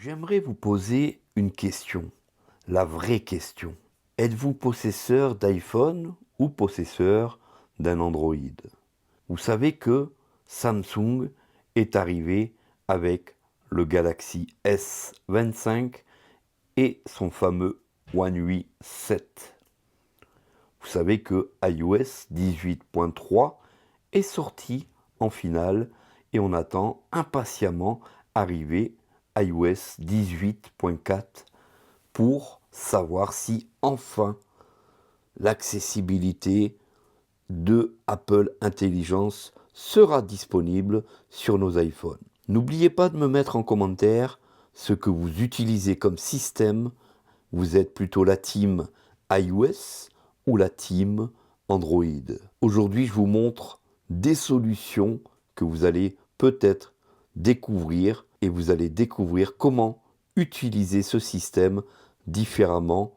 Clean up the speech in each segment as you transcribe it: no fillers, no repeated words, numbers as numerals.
J'aimerais vous poser une question, la vraie question. Êtes-vous possesseur d'iPhone ou possesseur d'un Android? Vous savez que Samsung est arrivé avec le Galaxy S25 et son fameux One UI 7. Vous savez que iOS 18.3 est sorti en finale et on attend impatiemment arriver iOS 18.4 pour savoir si enfin l'accessibilité de Apple Intelligence sera disponible sur nos iPhones. N'oubliez pas de me mettre en commentaire ce que vous utilisez comme système. Vous êtes plutôt la team iOS ou la team Android. Aujourd'hui, je vous montre des solutions que vous allez peut-être découvrir et vous allez découvrir comment utiliser ce système différemment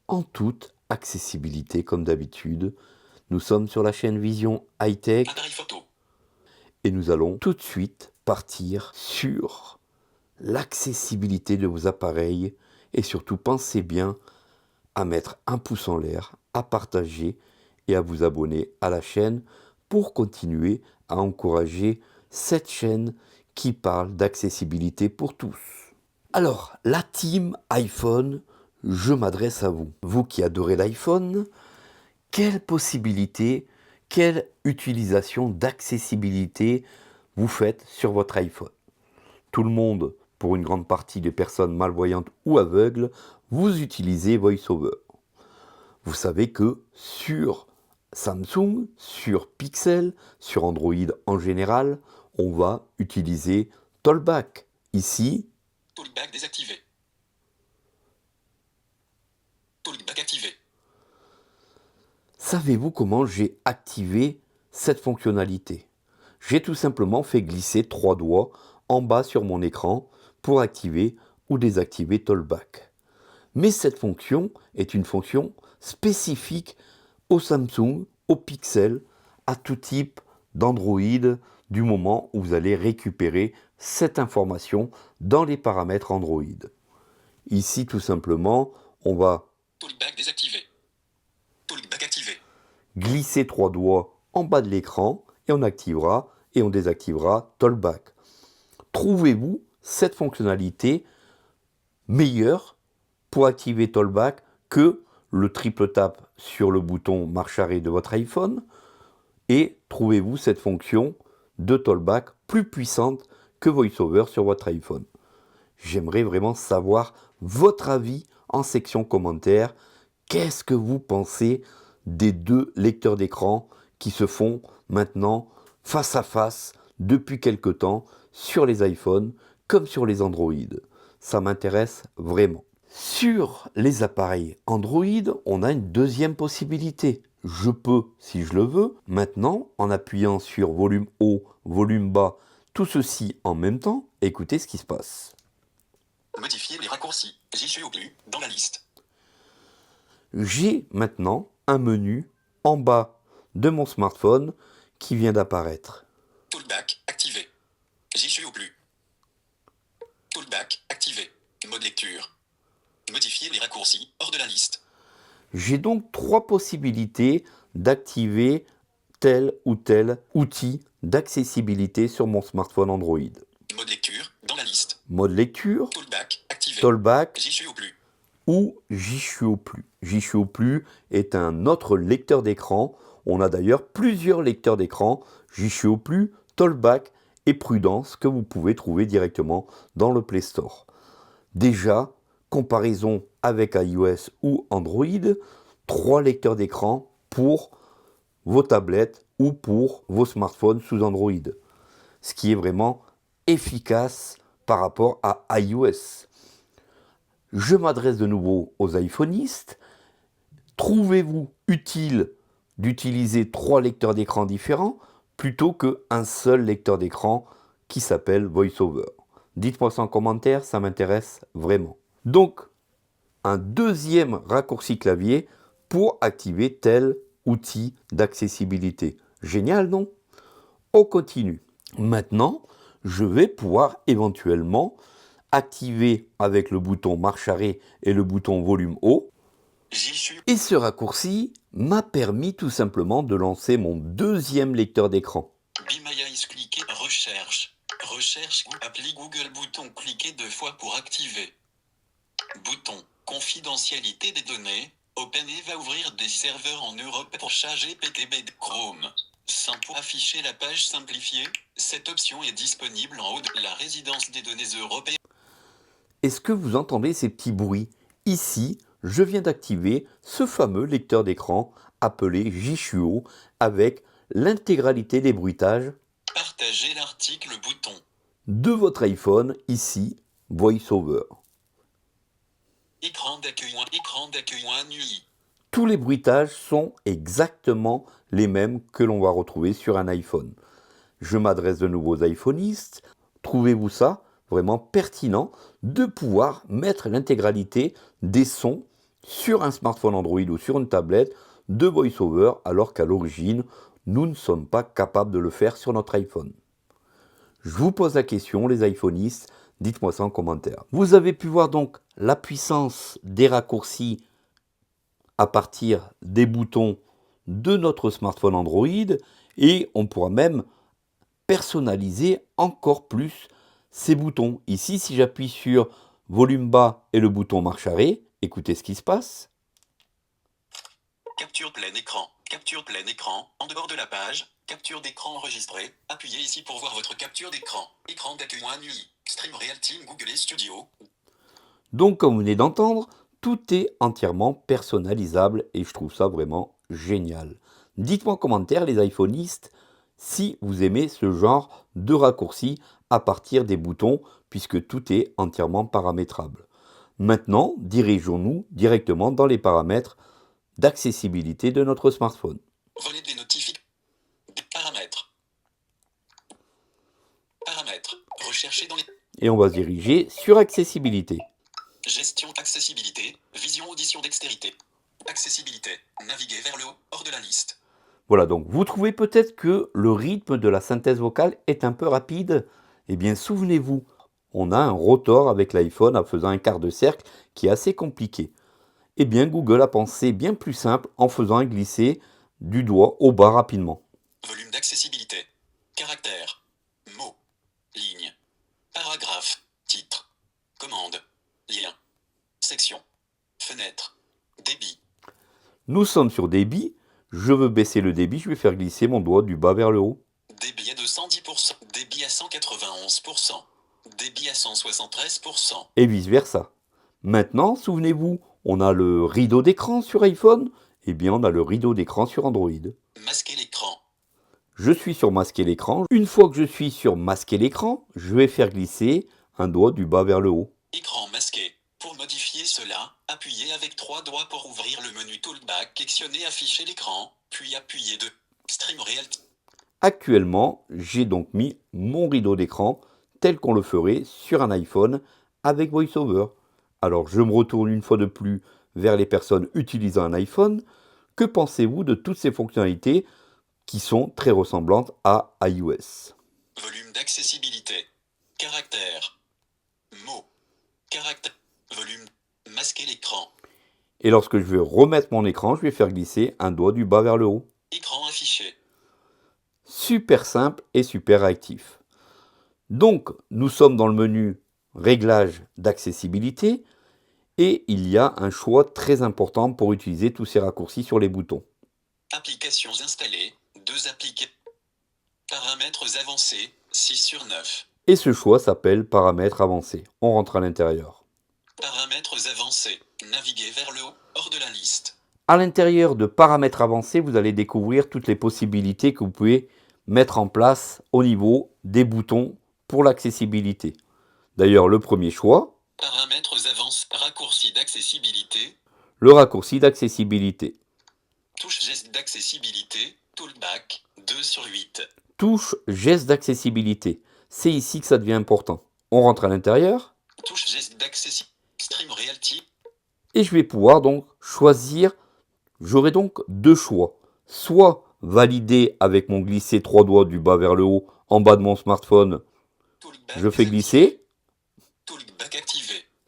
en toute accessibilité comme d'habitude. Nous sommes sur la chaîne Vision High Tech et nous allons tout de suite partir sur l'accessibilité de vos appareils et surtout pensez bien à mettre un pouce en l'air, à partager et à vous abonner à la chaîne pour continuer à encourager cette chaîne qui parle d'accessibilité pour tous. Alors, la team iPhone, je m'adresse à vous. Vous qui adorez l'iPhone, quelle possibilité, quelle utilisation d'accessibilité vous faites sur votre iPhone? Tout le monde, pour une grande partie des personnes malvoyantes ou aveugles, vous utilisez VoiceOver. Vous savez que sur Samsung, sur Pixel, sur Android en général, on va utiliser Talkback. Ici, Talkback désactivé. Talkback activé. savez-vous comment j'ai activé cette fonctionnalité? J'ai tout simplement fait glisser 3 doigts en bas sur mon écran pour activer ou désactiver Talkback. Mais cette fonction est une fonction spécifique au Samsung, au Pixel, à tout type d'Android du moment où vous allez récupérer cette information dans les paramètres Android. Ici, tout simplement, on va Talkback désactivé. Talkback activé. glisser 3 doigts en bas de l'écran et on activera et on désactivera Talkback. Trouvez-vous cette fonctionnalité meilleure pour activer Talkback que le triple tap sur le bouton marche arrêt de votre iPhone? Et trouvez-vous cette fonction de Talkback plus puissante que VoiceOver sur votre iPhone? J'aimerais vraiment savoir votre avis en section commentaires. Qu'est-ce que vous pensez des deux lecteurs d'écran qui se font maintenant face à face depuis quelque temps sur les iPhones comme sur les Android? Ça m'intéresse vraiment. Sur les appareils Android, on a une deuxième possibilité. Je peux, si je le veux, maintenant, en appuyant sur volume haut, volume bas, tout ceci en même temps, écoutez ce qui se passe. Modifier les raccourcis. J'y suis au plus dans la liste. J'ai maintenant un menu en bas de mon smartphone qui vient d'apparaître. Talkback activé. J'y suis au plus. Talkback activé. Mode lecture. Modifier les raccourcis hors de la liste. J'ai donc 3 possibilités d'activer tel ou tel outil d'accessibilité sur mon smartphone Android. Mode lecture dans la liste. Mode lecture, Talkback activé. Talkback J'y suis au plus. ou J'y suis au plus. J'y suis au plus est un autre lecteur d'écran. On a d'ailleurs plusieurs lecteurs d'écran. J'y suis au plus, Talkback et Prudence que vous pouvez trouver directement dans le Play Store. Déjà, comparaison avec iOS ou Android, 3 lecteurs d'écran pour vos tablettes ou pour vos smartphones sous Android. Ce qui est vraiment efficace par rapport à iOS. Je m'adresse de nouveau aux iPhonistes. Trouvez-vous utile d'utiliser 3 lecteurs d'écran différents plutôt qu'un seul lecteur d'écran qui s'appelle VoiceOver? Dites-moi ça en commentaire, ça m'intéresse vraiment. Donc, un deuxième raccourci clavier pour activer tel outil d'accessibilité. Génial, non? On continue. Maintenant, je vais pouvoir éventuellement activé avec le bouton marche arrêt et le bouton volume haut. J'y suis. Et ce raccourci m'a permis tout simplement de lancer mon deuxième lecteur d'écran. Be My Eyes, cliquez recherche. Recherche, appli Google, bouton, cliquez 2 fois pour activer. Bouton, confidentialité des données. OpenAI va ouvrir des serveurs en Europe pour ChatGPT Chrome. Pour afficher la page simplifiée, cette option est disponible en haut de la résidence des données européennes. Est-ce que vous entendez ces petits bruits? Ici, je viens d'activer ce fameux lecteur d'écran appelé Jishuo avec l'intégralité des bruitages Partagez l'article, bouton. de votre iPhone, ici, VoiceOver. Écran d'accueil nuit. Tous les bruitages sont exactement les mêmes que l'on va retrouver sur un iPhone. Je m'adresse de nouveau aux iPhonistes. Trouvez-vous ça vraiment pertinent de pouvoir mettre l'intégralité des sons sur un smartphone Android ou sur une tablette de VoiceOver alors qu'à l'origine, nous ne sommes pas capables de le faire sur notre iPhone? Je vous pose la question, les iPhonistes, dites-moi ça en commentaire. Vous avez pu voir donc la puissance des raccourcis à partir des boutons de notre smartphone Android et on pourra même personnaliser encore plus ces boutons. Ici, si j'appuie sur volume bas et le bouton marche arrêt, écoutez ce qui se passe. Capture plein écran. Capture plein écran. En dehors de la page. Capture d'écran enregistrée. Appuyez ici pour voir votre capture d'écran. Écran d'accueil nuit. Stream Real Team Google Studio. Donc, comme vous venez d'entendre, tout est entièrement personnalisable et je trouve ça vraiment génial. Dites-moi en commentaire, les iPhonistes, si vous aimez ce genre de raccourci à partir des boutons, puisque tout est entièrement paramétrable. Maintenant, dirigeons-nous directement dans les paramètres d'accessibilité de notre smartphone. Volet des notifications. Paramètres. Paramètres. Rechercher dans les... Et on va se diriger sur accessibilité. Gestion, accessibilité, vision, audition, dextérité. Accessibilité. Naviguer vers le haut, hors de la liste. Voilà, donc vous trouvez peut-être que le rythme de la synthèse vocale est un peu rapide. Eh bien, souvenez-vous, on a un rotor avec l'iPhone en faisant un quart de cercle qui est assez compliqué. Eh bien, Google a pensé bien plus simple en faisant un glisser du doigt au bas rapidement. Volume d'accessibilité. Caractères. Mots. Ligne. Paragraphe. Titre. Commande. Lien. Section. Fenêtre. Débit. Nous sommes sur débit. Je veux baisser le débit, je vais faire glisser mon doigt du bas vers le haut. Débit à 210%. Débit à 191%. Débit à 173%. Et vice versa. Maintenant, souvenez-vous, on a le rideau d'écran sur iPhone, eh bien on a le rideau d'écran sur Android. Masquer l'écran. Je suis sur masquer l'écran. Une fois que je suis sur masquer l'écran, je vais faire glisser un doigt du bas vers le haut. Écran masqué. Pour modifier cela, appuyez avec 3 doigts pour ouvrir le menu Toolback, sélectionnez afficher l'écran, puis appuyez 2. Stream Real. Actuellement, j'ai donc mis mon rideau d'écran tel qu'on le ferait sur un iPhone avec VoiceOver. Alors je me retourne une fois de plus vers les personnes utilisant un iPhone. Que pensez-vous de toutes ces fonctionnalités qui sont très ressemblantes à iOS? Volume d'accessibilité. Caractères. Mots. Caractère. Volume. Masquer l'écran. Et lorsque je vais remettre mon écran, je vais faire glisser un doigt du bas vers le haut. Écran affiché. Super simple et super réactif. Donc, nous sommes dans le menu Réglages d'accessibilité et il y a un choix très important pour utiliser tous ces raccourcis sur les boutons. Applications installées. 2 appliquées. Paramètres avancés. 6 sur 9. Et ce choix s'appelle Paramètres avancés. On rentre à l'intérieur. Paramètres avancés. Naviguer vers le haut, hors de la liste. À l'intérieur de Paramètres avancés, vous allez découvrir toutes les possibilités que vous pouvez mettre en place au niveau des boutons pour l'accessibilité. D'ailleurs, le premier choix, Paramètres avancés. Raccourci d'accessibilité. le raccourci d'accessibilité. Touche geste d'accessibilité. Toolback. 2 sur 8. Touche geste d'accessibilité. C'est ici que ça devient important. On rentre à l'intérieur. Touche geste d'accessibilité. Stream Realty. Et je vais pouvoir donc choisir, j'aurai donc 2 choix. Soit valider avec mon glisser 3 doigts du bas vers le haut, en bas de mon smartphone, Toolback je fais désactivé. glisser. Toolback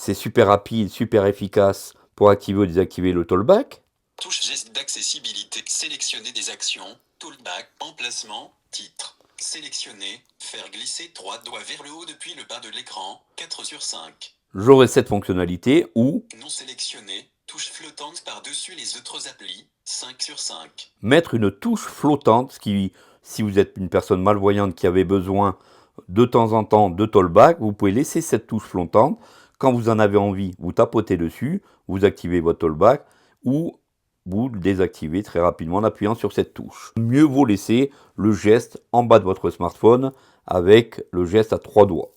C'est super rapide, super efficace pour activer ou désactiver le talkback. Touche geste d'accessibilité. Sélectionner des actions. Talkback. Emplacement. Titre. Sélectionner. Faire glisser 3 doigts vers le haut depuis le bas de l'écran. 4 sur 5. J'aurai cette fonctionnalité ou Non sélectionné. Touche flottante par-dessus les autres applis. 5 sur 5. mettre une touche flottante, ce qui, si vous êtes une personne malvoyante qui avait besoin de temps en temps de talkback, vous pouvez laisser cette touche flottante. Quand vous en avez envie, vous tapotez dessus, vous activez votre talkback ou vous le désactivez très rapidement en appuyant sur cette touche. Mieux vaut laisser le geste en bas de votre smartphone avec le geste à 3 doigts.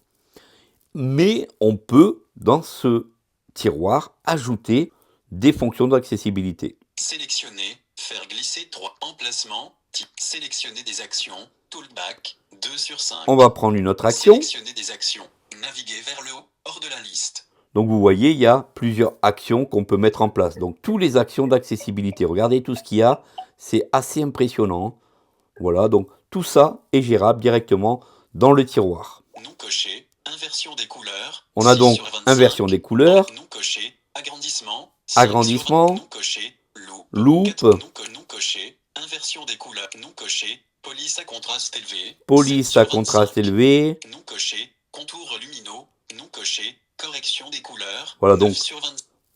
Mais on peut, dans ce tiroir, ajouter des fonctions d'accessibilité. Sélectionner. Faire glisser 3 emplacements. Type. Sélectionner des actions. Talkback. 2 sur 5. On va prendre une autre action. Sélectionner des actions. Naviguer vers le haut. Hors de la liste. Donc vous voyez, il y a plusieurs actions qu'on peut mettre en place. Donc toutes les actions d'accessibilité. Regardez tout ce qu'il y a. C'est assez impressionnant. Voilà, donc tout ça est gérable directement dans le tiroir. Non coché. Inversion des couleurs. On a 6 donc sur 25. inversion des couleurs, Non coché. Agrandissement. 5 agrandissement, sur 20. Non coché. Loupe. loupe, 4 non coché. Inversion des couleurs. Non coché. Police à contraste élevé. police 7 à sur contraste 25. élevé. Non coché. Contours lumineux. Non coché. Correction des couleurs. Voilà, 9 donc, sur 20.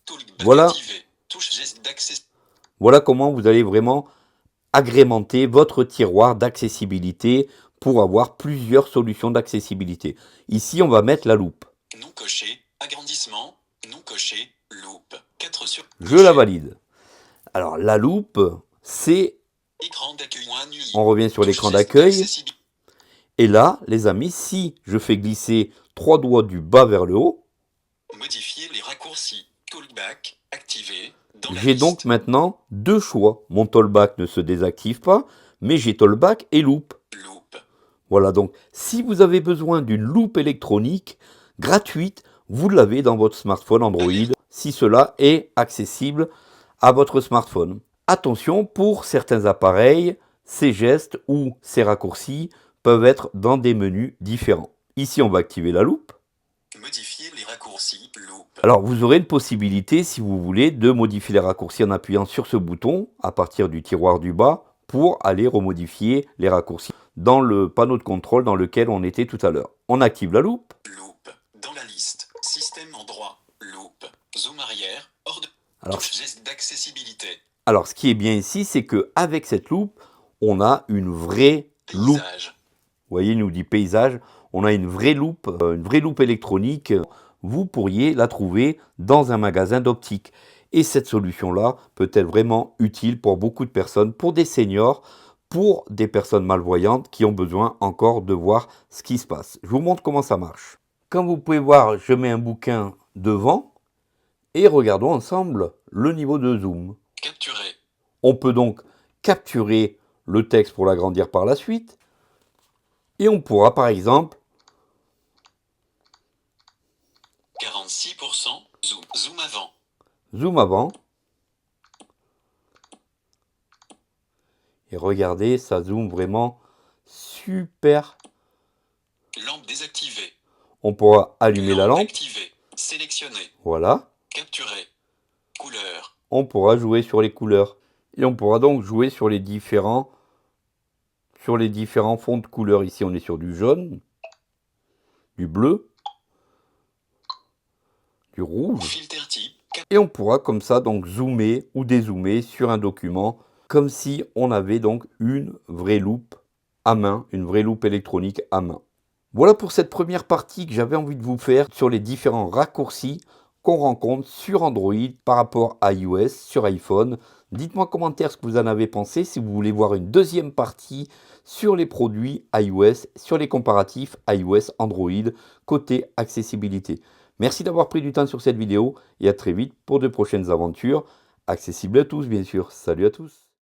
Talkback voilà. activé. Touche geste d'accès. Voilà comment vous allez vraiment agrémenter votre tiroir d'accessibilité pour avoir plusieurs solutions d'accessibilité. Ici, on va mettre la loupe. Non coché. Agrandissement. Non coché. Loupe. 4 sur. Je la valide. Alors, la loupe, c'est... Écran d'accueil ou un nuit. On revient sur Touche l'écran geste d'accueil. d'accessibilité. Et là, les amis, si je fais glisser 3 doigts du bas vers le haut, Modifier les raccourcis. Talkback. Activé. Dans la j'ai liste. donc maintenant deux choix. Mon talkback ne se désactive pas, mais j'ai talkback et loupe. Loupe. Voilà, donc si vous avez besoin d'une loupe électronique gratuite, vous l'avez dans votre smartphone Android, si cela est accessible à votre smartphone. Attention, pour certains appareils, ces gestes ou ces raccourcis peuvent être dans des menus différents. Ici, on va activer la loupe. Modifier les raccourcis. Loupe. Alors, vous aurez une possibilité, si vous voulez, de modifier les raccourcis en appuyant sur ce bouton à partir du tiroir du bas pour aller remodifier les raccourcis dans le panneau de contrôle dans lequel on était tout à l'heure. On active la loupe. Loupe. Dans la liste. Système endroit. Loupe. Zoom arrière. Hors de. Alors, Touche geste d'accessibilité. alors, ce qui est bien ici, c'est qu'avec cette loupe, on a une vraie loupe. Paysage. Vous voyez, il nous dit paysage. On a une vraie loupe électronique. Vous pourriez la trouver dans un magasin d'optique. Et cette solution-là peut être vraiment utile pour beaucoup de personnes, pour des seniors, pour des personnes malvoyantes qui ont besoin encore de voir ce qui se passe. Je vous montre comment ça marche. Comme vous pouvez voir, je mets un bouquin devant et regardons ensemble le niveau de zoom. Capturer. On peut donc capturer le texte pour l'agrandir par la suite. Et on pourra par exemple 46%. Zoom. Zoom avant. zoom avant. Et regardez, ça zoome vraiment super. Lampe désactivée. On pourra allumer la lampe. Activée. Sélectionner. Voilà. Capturer. Couleur. On pourra jouer sur les couleurs. Et on pourra donc jouer sur les différents fonds de couleurs. Ici, on est sur du jaune, du bleu, du rouge. Filter type. Et on pourra comme ça donc zoomer ou dézoomer sur un document comme si on avait donc une vraie loupe à main, une vraie loupe électronique à main. Voilà pour cette première partie que j'avais envie de vous faire sur les différents raccourcis qu'on rencontre sur Android par rapport à iOS, sur iPhone. Dites-moi en commentaire ce que vous en avez pensé, si vous voulez voir une deuxième partie sur les produits iOS, sur les comparatifs iOS, Android, côté accessibilité. Merci d'avoir pris du temps sur cette vidéo et à très vite pour de prochaines aventures, accessibles à tous bien sûr. Salut à tous.